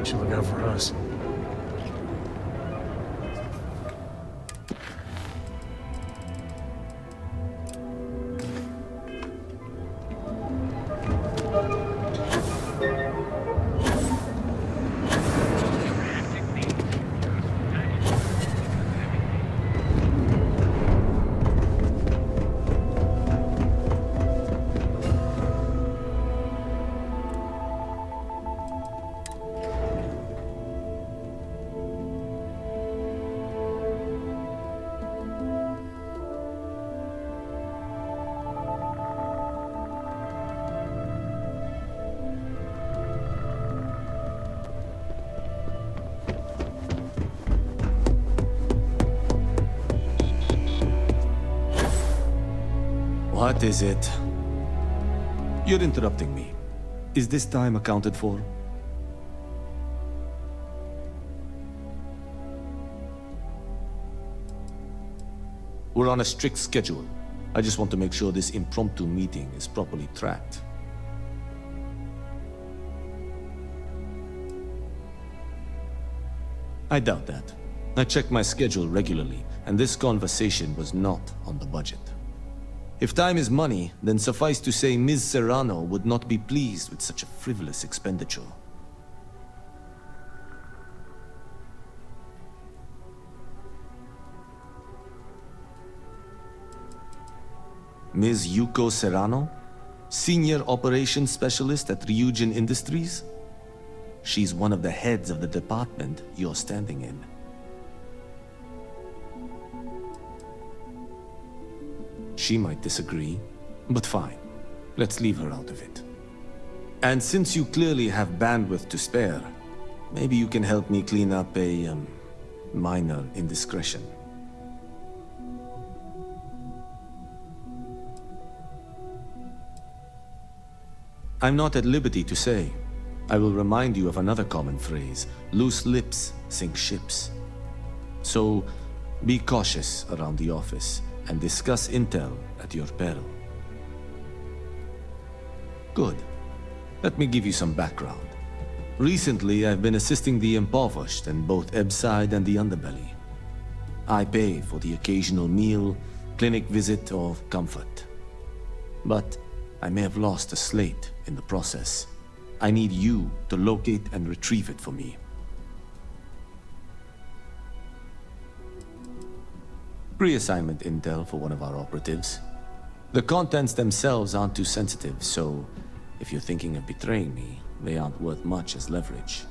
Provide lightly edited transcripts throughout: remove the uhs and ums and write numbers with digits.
should look out for us. What is it? You're interrupting me. Is this time accounted for? We're on a strict schedule. I just want to make sure this impromptu meeting is properly tracked. I doubt that. I check my schedule regularly, and this conversation was not on the budget. If time is money, then suffice to say Ms. Serrano would not be pleased with such a frivolous expenditure. Ms. Yuko Serrano? Senior Operations Specialist at Ryujin Industries? She's one of the heads of the department you're standing in. She might disagree, but fine. Let's leave her out of it. And since you clearly have bandwidth to spare, maybe you can help me clean up a, minor indiscretion. I'm not at liberty to say. I will remind you of another common phrase: loose lips sink ships. So, be cautious around the office and discuss intel at your peril. Good. Let me give you some background. Recently, I've been assisting the impoverished in both Ebbside and the underbelly. I pay for the occasional meal, clinic visit, or comfort. But I may have lost a slate in the process. I need you to locate and retrieve it for me. Pre-assignment intel for one of our operatives. The contents themselves aren't too sensitive, so if you're thinking of betraying me, they aren't worth much as leverage.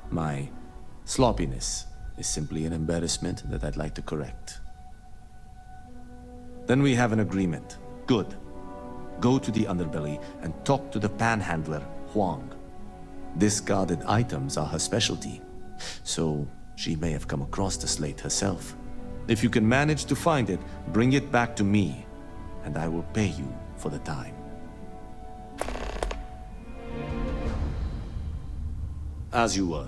My sloppiness is simply an embarrassment that I'd like to correct. Then we have an agreement. Good. Go to the underbelly and talk to the panhandler, Huong. Discarded items are her specialty, so she may have come across the slate herself. If you can manage to find it, bring it back to me, and I will pay you for the time. As you were.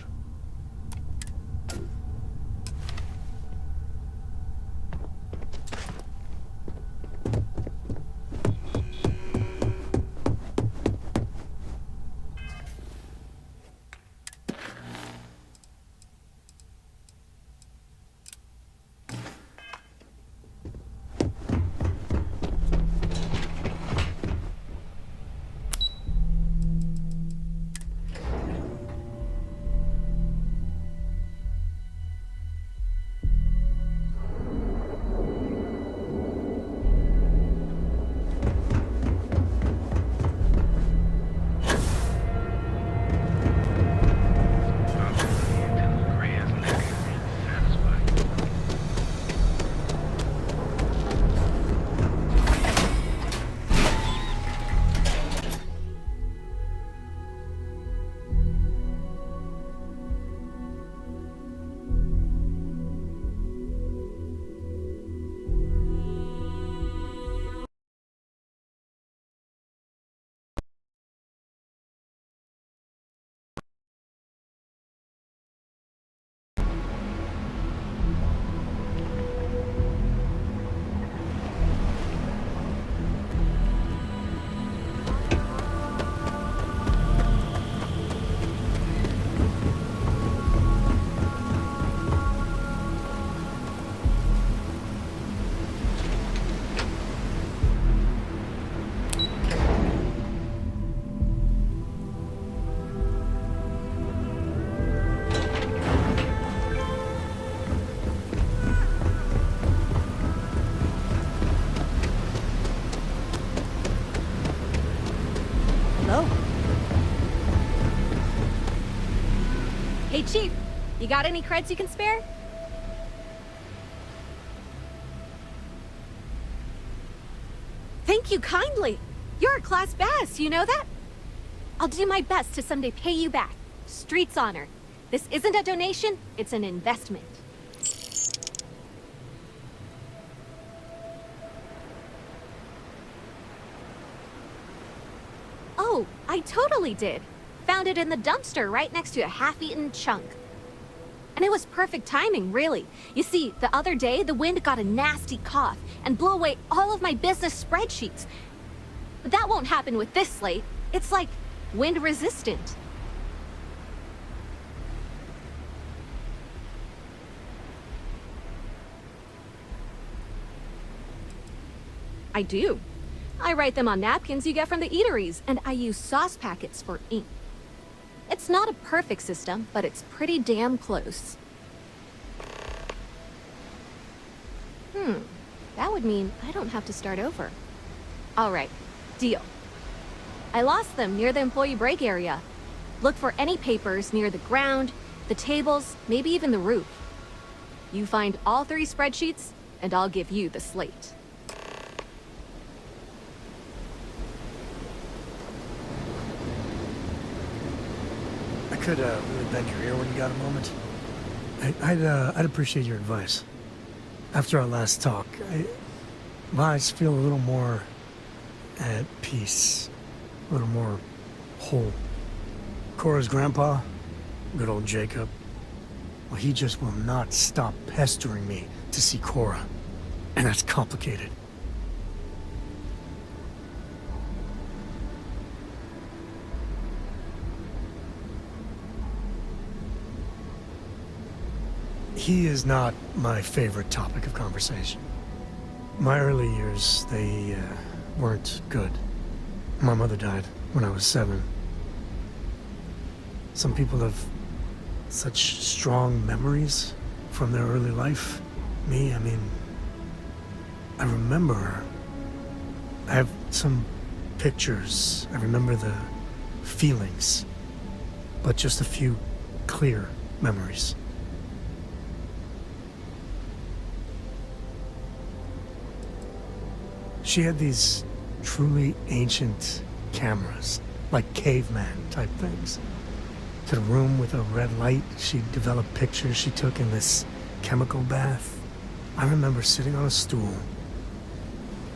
Chief, you got any creds you can spare? Thank you kindly. You're a class bass, you know that? I'll do my best to someday pay you back. Street's honor. This isn't a donation, it's an investment. Oh, I totally did. Found it in the dumpster right next to a half-eaten chunk. And it was perfect timing, really. You see, the other day, the wind got a nasty cough and blew away all of my business spreadsheets. But that won't happen with this slate. It's like wind-resistant. I do. I write them on napkins you get from the eateries, and I use sauce packets for ink. It's not a perfect system, but it's pretty damn close. That would mean I don't have to start over. All right, deal. I lost them near the employee break area. Look for any papers near the ground, the tables, maybe even the roof. You find all 3 spreadsheets, and I'll give you the slate. I could really bend your ear when you got a moment. I'd appreciate your advice. After our last talk, I just feel a little more at peace, a little more whole. Cora's grandpa, good old Jacob, well, he just will not stop pestering me to see Cora, and that's complicated. He is not my favorite topic of conversation. My early years, they weren't good. My mother died when I was 7. Some people have such strong memories from their early life. Me, I mean, I remember her. I have some pictures. I remember the feelings, but just a few clear memories. She had these truly ancient cameras, like caveman type things. To the room with a red light, she developed pictures she took in this chemical bath. I remember sitting on a stool,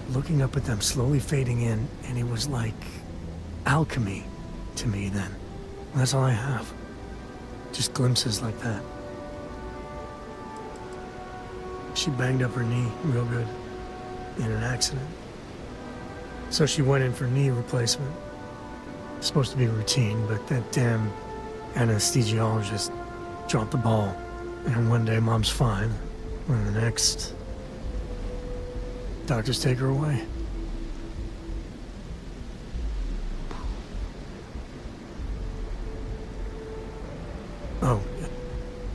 looking up at them slowly fading in, and it was like alchemy to me then. And that's all I have. Just glimpses like that. She banged up her knee real good in an accident. So she went in for knee replacement. It's supposed to be routine, but that damn anesthesiologist dropped the ball. And one day mom's fine, and the next, doctors take her away. Oh,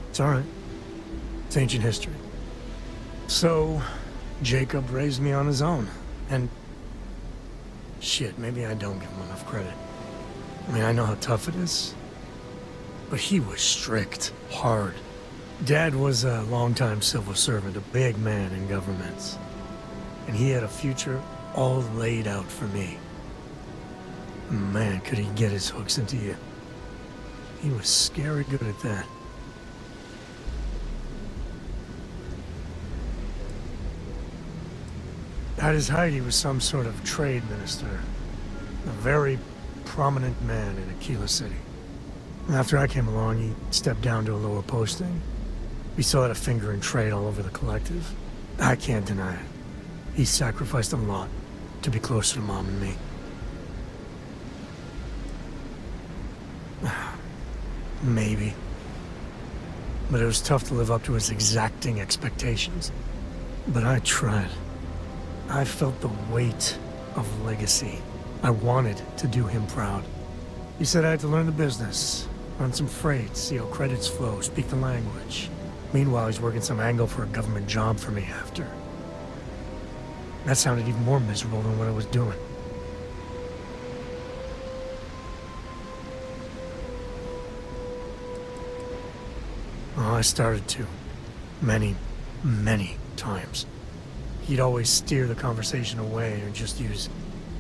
it's all right. It's ancient history. So, Jacob raised me on his own, and shit, maybe I don't give him enough credit. I mean, I know how tough it is, but he was strict, hard. Dad was a longtime civil servant, a big man in government, and he had a future all laid out for me. Man, could he get his hooks into you. He was scary good at that. At his height, he was some sort of trade minister. A very prominent man in Aquila City. After I came along, he stepped down to a lower posting. He still had a finger in trade all over the collective. I can't deny it. He sacrificed a lot to be closer to Mom and me. Maybe. But it was tough to live up to his exacting expectations. But I tried. I felt the weight of legacy. I wanted to do him proud. He said I had to learn the business, run some freight, see how credits flow, speak the language. Meanwhile, he's working some angle for a government job for me after. That sounded even more miserable than what I was doing. I started to. Many, many times. He'd always steer the conversation away or just use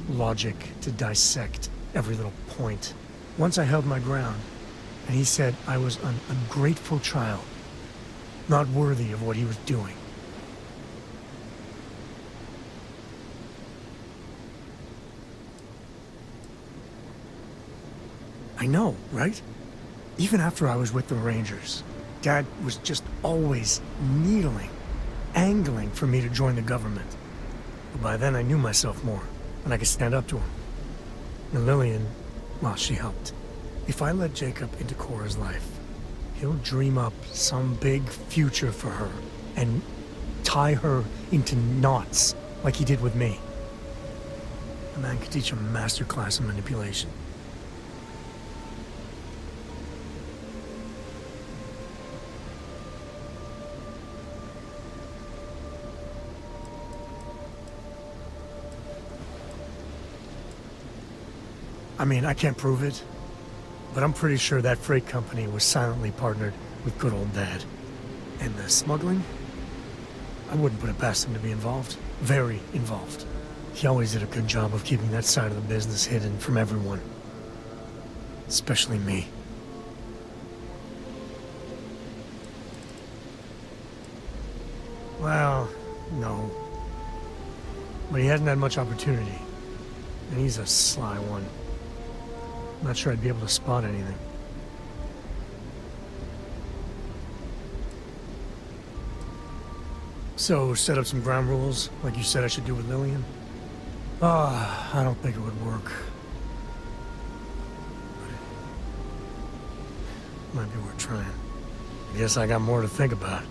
logic to dissect every little point. Once I held my ground, and he said I was an ungrateful child, not worthy of what he was doing. I know, right? Even after I was with the Rangers, Dad was just always needling, angling for me to join the government. But by then I knew myself more, and I could stand up to him. And Lillian, well, she helped. If I let Jacob into Cora's life, he'll dream up some big future for her and tie her into knots like he did with me. A man could teach a master class in manipulation. I mean, I can't prove it, but I'm pretty sure that freight company was silently partnered with good old Dad. And the smuggling? I wouldn't put it past him to be involved. Very involved. He always did a good job of keeping that side of the business hidden from everyone. Especially me. Well, no. But he hasn't had much opportunity. And he's a sly one. Not sure I'd be able to spot anything. So, set up some ground rules, like you said I should do with Lillian? I don't think it would work. But it might be worth trying. I guess I got more to think about.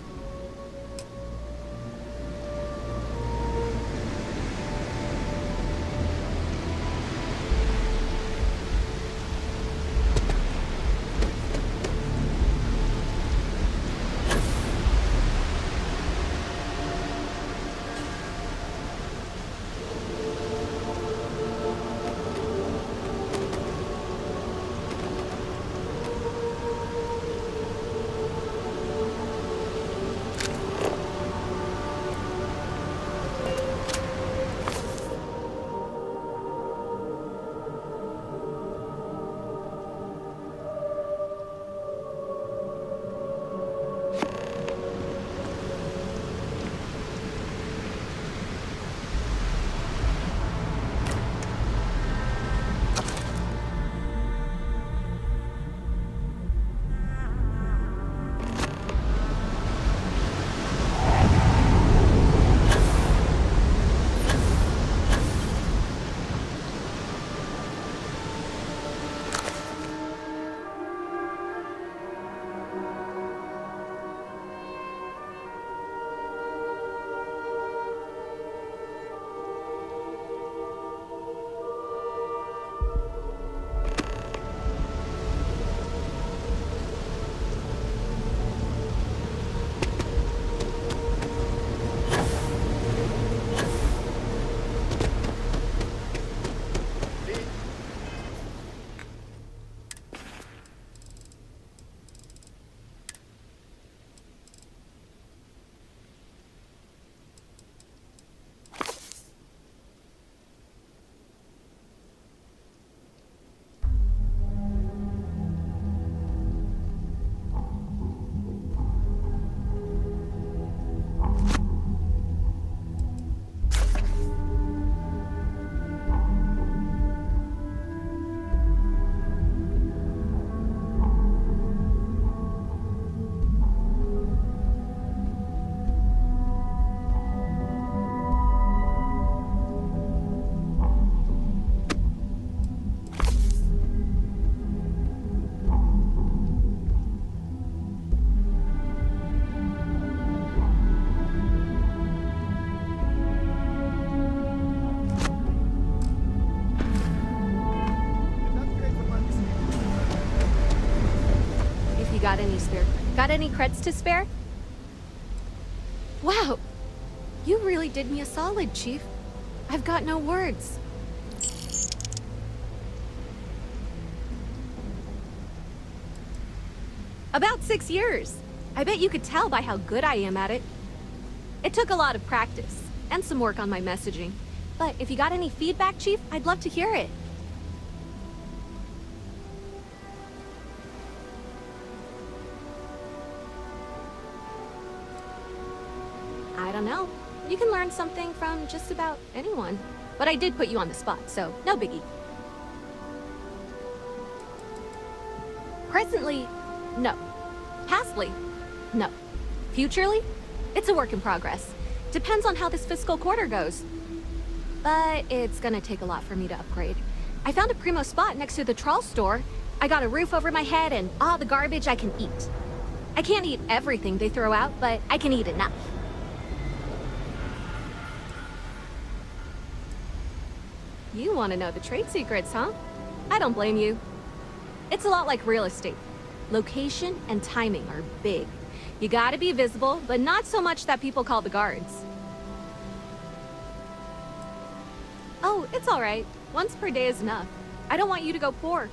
Got any creds to spare? Wow, you really did me a solid, Chief. I've got no words. About 6 years. I bet you could tell by how good I am at it. It took a lot of practice, and some work on my messaging. But if you got any feedback, Chief, I'd love to hear it. I don't know. You can learn something from just about anyone. But I did put you on the spot, so no biggie. Presently, no. Pastly, no. Futurely, it's a work in progress. Depends on how this fiscal quarter goes. But it's gonna take a lot for me to upgrade. I found a primo spot next to the trawl store. I got a roof over my head and all the garbage I can eat. I can't eat everything they throw out, but I can eat enough. You want to know the trade secrets, huh? I don't blame you. It's a lot like real estate. Location and timing are big. You gotta be visible, but not so much that people call the guards. Oh, it's all right. Once per day is enough. I don't want you to go poor.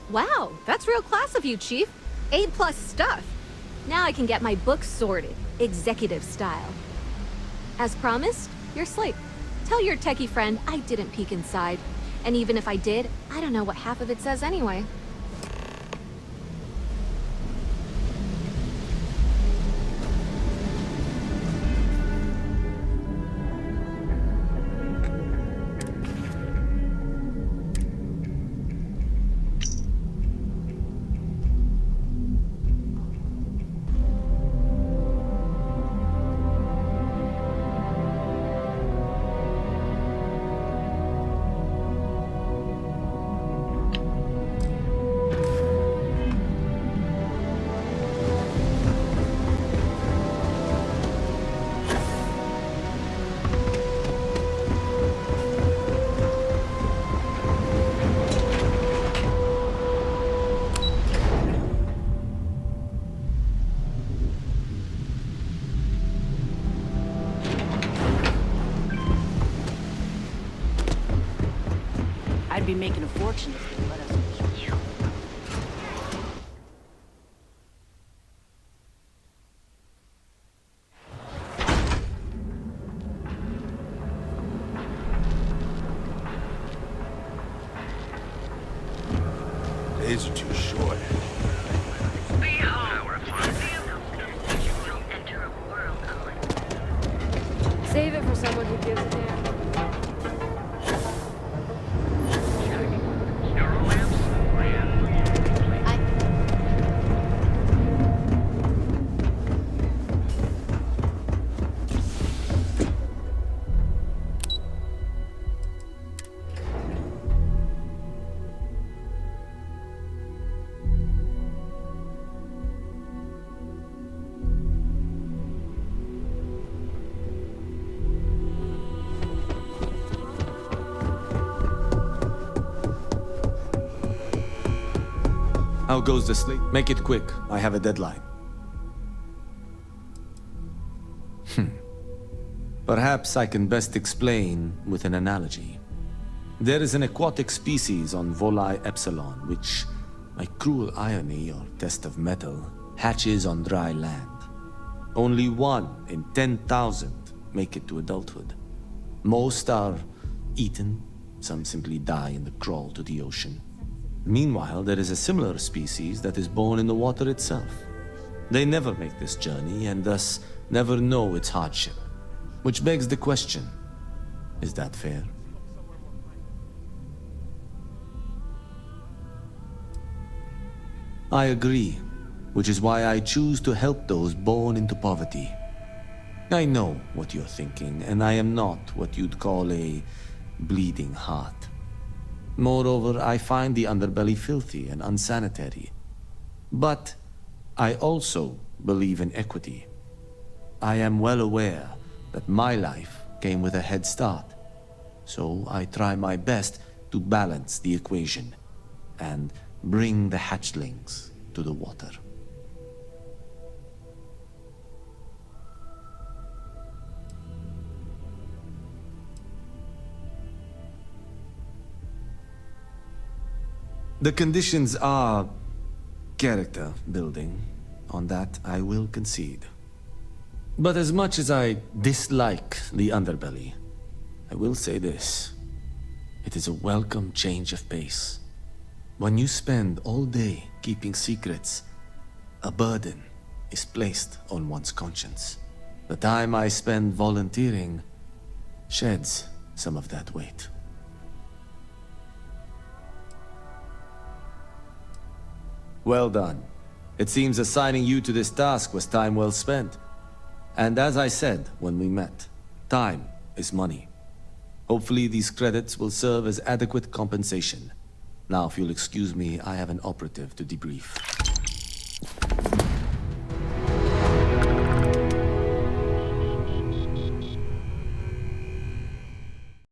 Wow, that's real class of you, Chief. A+ stuff. Now I can get my books sorted, executive style. As promised, your slate. Tell your techie friend I didn't peek inside. And even if I did, I don't know what half of it says anyway. I'd be making a fortune if they let us keep you. Days are too short. Save it for someone who gives a damn. How goes the slate? Make it quick. I have a deadline. Perhaps I can best explain with an analogy. There is an aquatic species on Volii Epsilon, which, by cruel irony or test of metal, hatches on dry land. Only 1 in 10,000 make it to adulthood. Most are eaten, some simply die in the crawl to the ocean. Meanwhile, there is a similar species that is born in the water itself. They never make this journey and thus never know its hardship. Which begs the question, is that fair? I agree, which is why I choose to help those born into poverty. I know what you're thinking, and I am not what you'd call a bleeding heart. Moreover, I find the underbelly filthy and unsanitary. But I also believe in equity. I am well aware that my life came with a head start, so I try my best to balance the equation and bring the hatchlings to the water. The conditions are character building. On that, I will concede. But as much as I dislike the underbelly, I will say this. It is a welcome change of pace. When you spend all day keeping secrets, a burden is placed on one's conscience. The time I spend volunteering sheds some of that weight. Well done. It seems assigning you to this task was time well spent. And as I said when we met, time is money. Hopefully these credits will serve as adequate compensation. Now, if you'll excuse me, I have an operative to debrief.